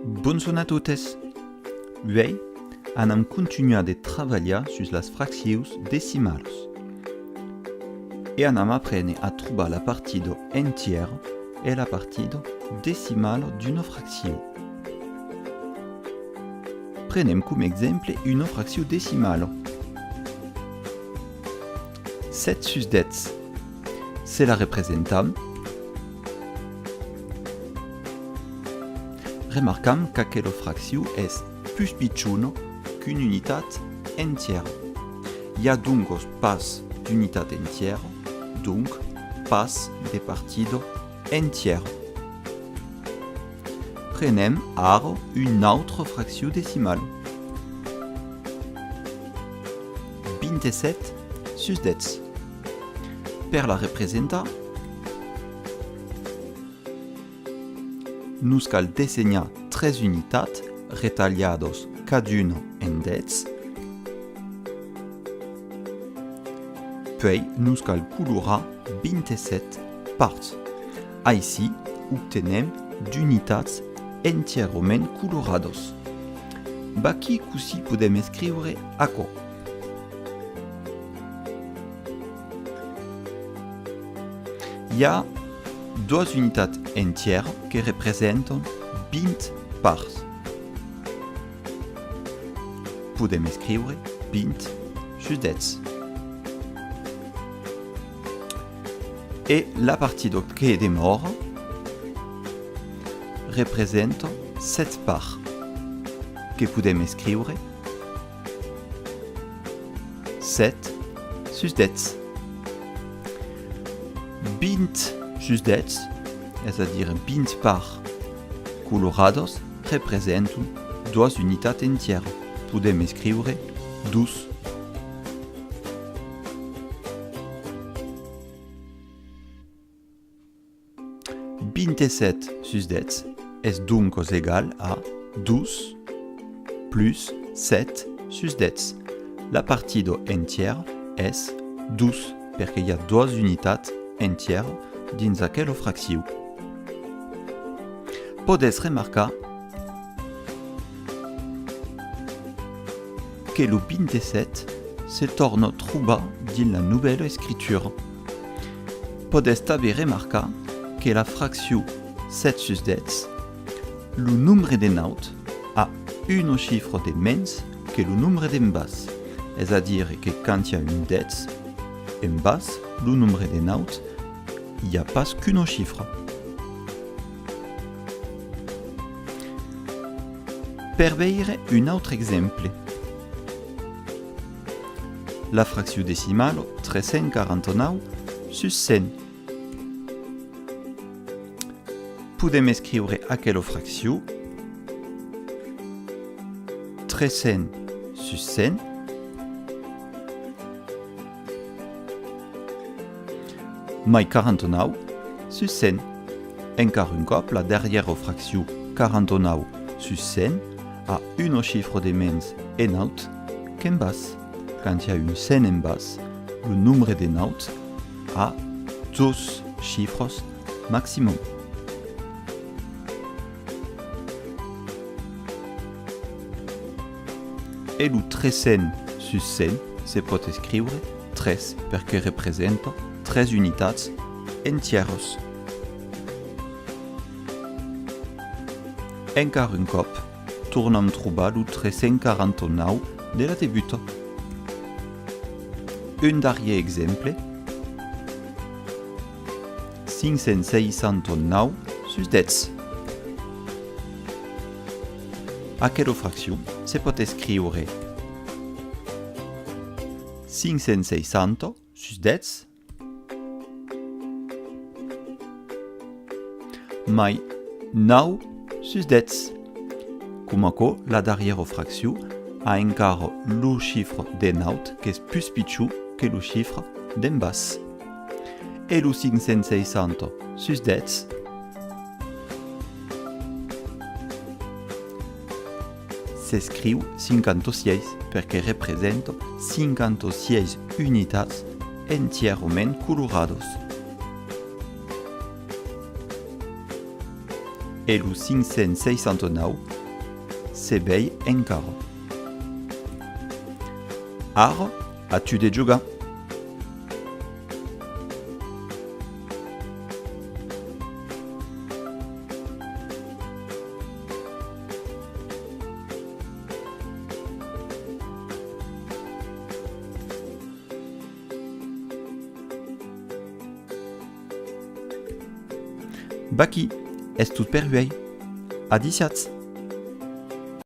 Bonjour a totes! Uei, anam continuat de trabalhar sus las fraccions decimalos. E anam aprene a trobar la partido entiero e la partido decimalo d'una fracció. Prenem com exemple una fracció decimalo. 7 sus 10. Se la representam. Remarcam qu'aquela fracció és plus pitjuna qu'una unitat entiera. Hi ha donc pas d'unitat entiera, donc pas de partido entiero. Prenem ara una altra fracció decimal. 27 sus 10. Per la representar, nos cal desenhar 3 unitats retallados caduna en 10. Puis nos cal colorar 27 parts. Així obtenem d'unitats entierament colorados. Baqui così podem escriure aquò. Hi ha dues unitats entieres que representen 20 parts. Podem escriure 20 sus 10. E la partida que demora representa 7 parts, que podem escriure 7 sus 10. 20 sus 10, és a dir 20 parts colorados, representam dues unitats entieres. Podem escriure 12. «27 sus 10 és donc egal a 12 plus 7 sus 10. La partida entiera és 12, perquè hi ha dues unitats entieres dins aquella fracció. Podes remarcar que el 27 se torna a trobar dins la nouvelle escritura. Podes també remarcar que la fracció 7 sus 10, el nombre de naut a un xifre de menys que el nombre d'en bas. És a dir que quand hi ha un 10 en bas, el nombre de naut hi ha pas qu'un xifre. Per veure un altre exemple, la fracció decimal 349 sus 100. Podem escriure aquella fracció 300 sus 100 mai 49 sus 100. Encara un cop, la darrera fracció 49 sus 100 a un xifre de menys en alt que en bas. Quand hi ha un 100 en bas, el nombre de naut a 2 xifres maximum. E el 300 sus 100 se pot escriure 3 perquè representa 3 unitats entieres. Encara un cop, tornem a trobar el 349 de la debuta. Un darrer exemple, 569 sus 10. Aquella fracció se pot escriure 560 sus 10 mai 9 sus 10. Com aquò, la darrera fracció a encara el xifre de naut que és plus pitjor que el xifre d'en bas. E el 560 sus 10 s'escriu 56 perquè representa 56 unitats entierament colorados. e lu 569 sebei encara. Ar, as-tu de giogar? Baki, est tout per uei? Adiciats.